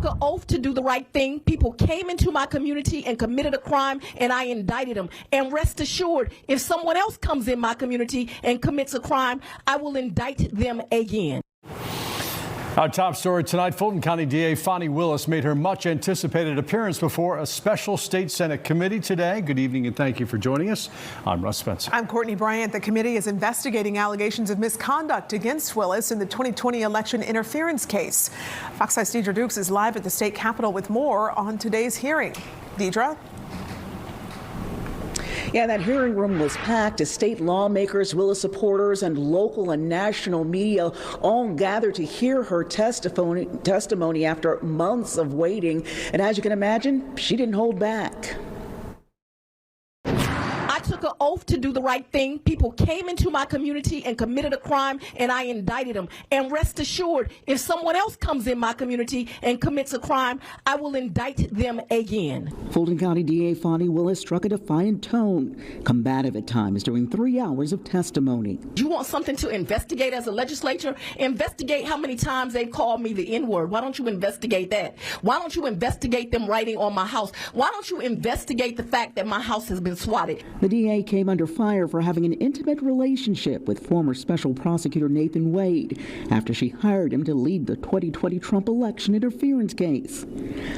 an oath to do the right thing. People came into my community and committed a crime, and I indicted them. And rest assured, if someone else comes in my community and commits a crime, I will indict them again. Our top story tonight, Fulton County DA Fani Willis made her much anticipated appearance before a special state Senate committee today. Good evening and thank you for joining us. I'm Russ Spencer. I'm Courtney Bryant. The committee is investigating allegations of misconduct against Willis in the 2020 election interference case. Fox 5's Deidre Dukes is live at the state capitol with more on today's hearing. Deidre? Yeah, that hearing room was packed as state lawmakers, Willis supporters, and local and national media all gathered to hear her testimony after months of waiting. And as you can imagine, she didn't hold back. I took an oath to do the right thing. People came into my community and committed a crime, and I indicted them. And rest assured, if someone else comes in my community and commits a crime, I will indict them again. Fulton County DA Fani Willis struck a defiant tone, combative at times during 3 hours of testimony. You want something to investigate as a legislature? Investigate how many times they called me the N-word. Why don't you investigate that? Why don't you investigate them writing on my house? Why don't you investigate the fact that my house has been swatted? The DA came under fire for having an intimate relationship with former special prosecutor Nathan Wade after she hired him to lead the 2020 Trump election interference case.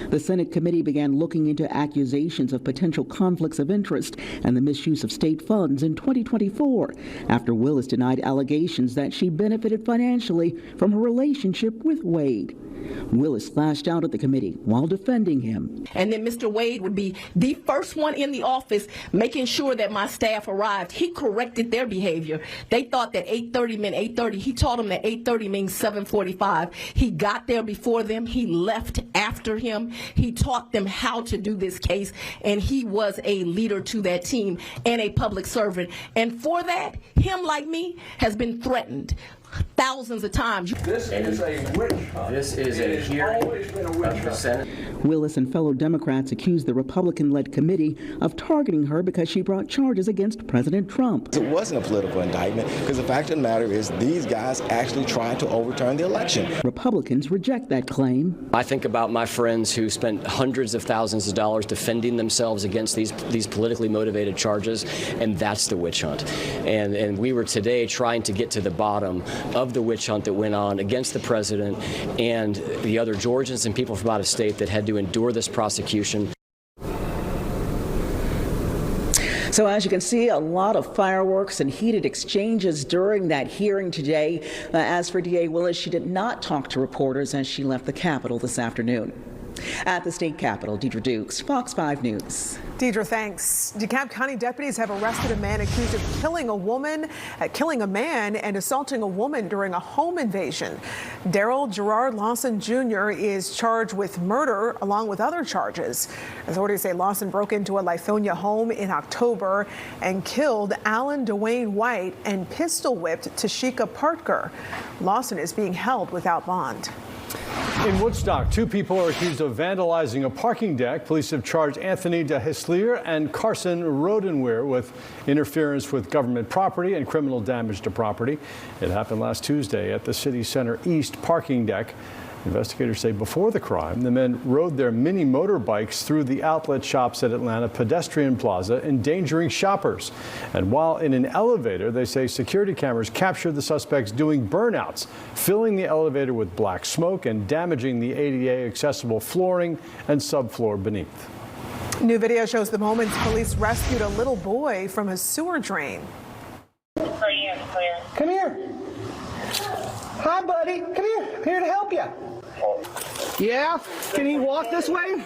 The Senate committee began looking into accusations of potential conflicts of interest and the misuse of state funds in 2024 after Willis denied allegations that she benefited financially from her relationship with Wade. Willis lashed out at the committee while defending him. And then Mr. Wade would be the first one in the office making sure that my staff arrived. He corrected their behavior. They thought that 8:30 meant 8:30. He taught them that 8:30 means 7:45. He got there before them. He left after him. He taught them how to do this case, and he was a leader to that team and a public servant. And for that, him like me has been threatened thousands of times. This is a witch hunt. This is a hearing of the Senate. Willis and fellow Democrats accused the Republican-led committee of targeting her because she brought charges against President Trump. It wasn't a political indictment because the fact of the matter is these guys actually tried to overturn the election. Republicans reject that claim. I think about my friends who spent hundreds of thousands of dollars defending themselves against these politically motivated charges, and that's the witch hunt. And we were today trying to get to the bottom of the witch hunt that went on against the president and the other Georgians and people from out of state that had to endure this prosecution. So as you can see, a lot of fireworks and heated exchanges during that hearing today. As for DA Willis, she did not talk to reporters as she left the Capitol this afternoon. At the state capitol, Deidre Dukes, Fox 5 News. Deidre, thanks. DeKalb County deputies have arrested a man accused of killing a man and assaulting a woman during a home invasion. Daryl Gerard Lawson Jr. is charged with murder along with other charges. Authorities say Lawson broke into a Lithonia home in October and killed Alan Dwayne White and pistol whipped Tashika Partker. Lawson is being held without bond. In Woodstock, 2 people are accused of vandalizing a parking deck. Police have charged Anthony DeHeslier and Carson Rodenweir with interference with government property and criminal damage to property. It happened last Tuesday at the City Center East parking deck. Investigators say before the crime, the men rode their mini motorbikes through the outlet shops at Atlanta Pedestrian Plaza, endangering shoppers. And while in an elevator, they say security cameras captured the suspects doing burnouts, filling the elevator with black smoke and damaging the ADA accessible flooring and subfloor beneath. New video shows the moments police rescued a little boy from a sewer drain. Come here. Hi, buddy. Come here. I'm here to help you. Yeah? Can he walk this way?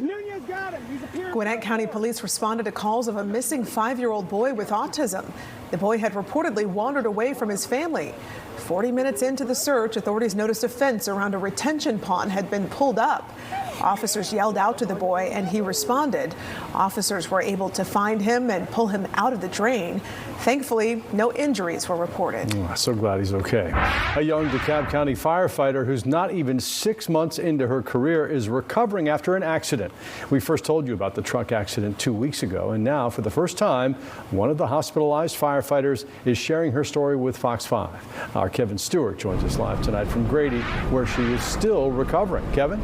Nunez got him. He's appearing. Gwinnett County Police responded to calls of a missing 5-year-old boy with autism. The boy had reportedly wandered away from his family. 40 minutes into the search, authorities noticed a fence around a retention pond had been pulled up. Officers yelled out to the boy and he responded. Officers were able to find him and pull him out of the drain. Thankfully, no injuries were reported. So glad he's okay. A young DeKalb County firefighter who's not even 6 months into her career is recovering after an accident. We first told you about the truck accident 2 weeks ago, and now for the first time, one of the hospitalized firefighters is sharing her story with Fox 5. Our Kevin Stewart joins us live tonight from Grady, where she is still recovering. Kevin?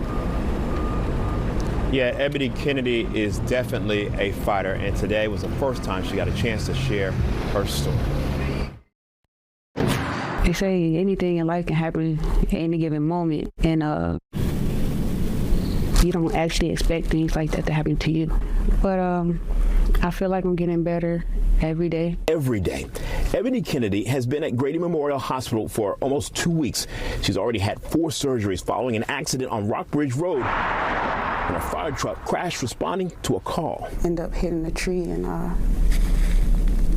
Yeah, Ebony Kennedy is definitely a fighter, and today was the first time she got a chance to share her story. They say anything in life can happen at any given moment, and you don't actually expect things like that to happen to you. But I feel like I'm getting better every day. Every day. Ebony Kennedy has been at Grady Memorial Hospital for almost 2 weeks. She's already had 4 surgeries following an accident on Rockbridge Road when a fire truck crashed responding to a call. Ended up hitting a tree and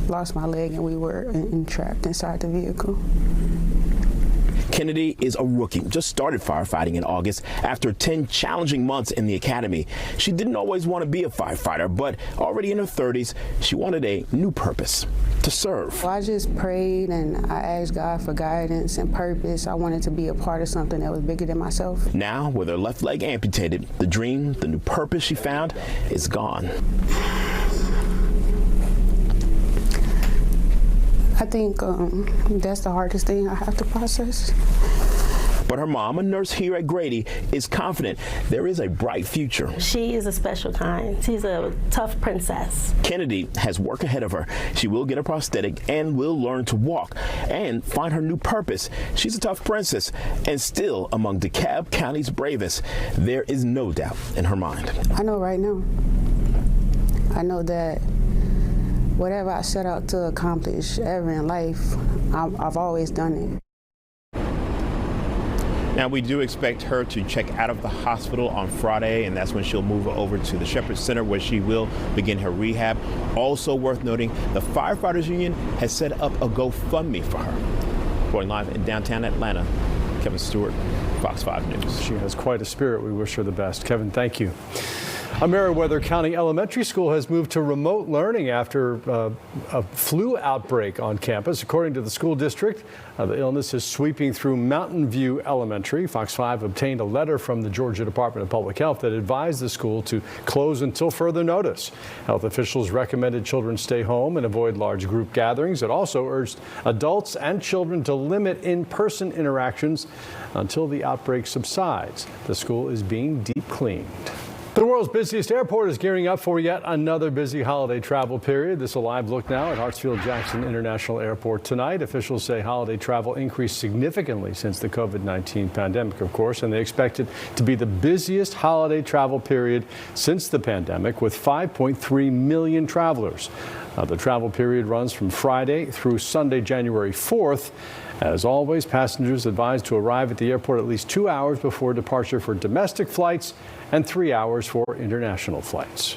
lost my leg, and we were entrapped inside the vehicle. Kennedy is a rookie, just started firefighting in August after 10 challenging months in the academy. She didn't always want to be a firefighter, but already in her 30s, she wanted a new purpose, to serve. Well, I just prayed and I asked God for guidance and purpose. I wanted to be a part of something that was bigger than myself. Now, with her left leg amputated, the dream, the new purpose she found is gone. I think that's the hardest thing I have to process. But her mom, a nurse here at Grady, is confident there is a bright future. She is a special kind. She's a tough princess. Kennedy has work ahead of her. She will get a prosthetic and will learn to walk and find her new purpose. She's a tough princess and still among DeKalb County's bravest. There is no doubt in her mind. I know right now. I know that whatever I set out to accomplish ever in life, I've always done it. Now, we do expect her to check out of the hospital on Friday, and that's when she'll move over to the Shepherd Center, where she will begin her rehab. Also worth noting, the Firefighters Union has set up a GoFundMe for her. Reporting live in downtown Atlanta, Kevin Stewart, Fox 5 News. She has quite a spirit. We wish her the best. Kevin, thank you. A Meriwether County elementary school has moved to remote learning after a flu outbreak on campus. According to the school district, the illness is sweeping through Mountain View Elementary. Fox 5 obtained a letter from the Georgia Department of Public Health that advised the school to close until further notice. Health officials recommended children stay home and avoid large group gatherings. It also urged adults and children to limit in-person interactions until the outbreak subsides. The school is being deep cleaned. The world's busiest airport is gearing up for yet another busy holiday travel period. This is a live look now at Hartsfield-Jackson International Airport tonight. Officials say holiday travel increased significantly since the COVID-19 pandemic, of course, and they expect it to be the busiest holiday travel period since the pandemic, with 5.3 million travelers. The travel period runs from Friday through Sunday, January 4th. As always, passengers advised to arrive at the airport at least 2 hours before departure for domestic flights and 3 hours for international flights.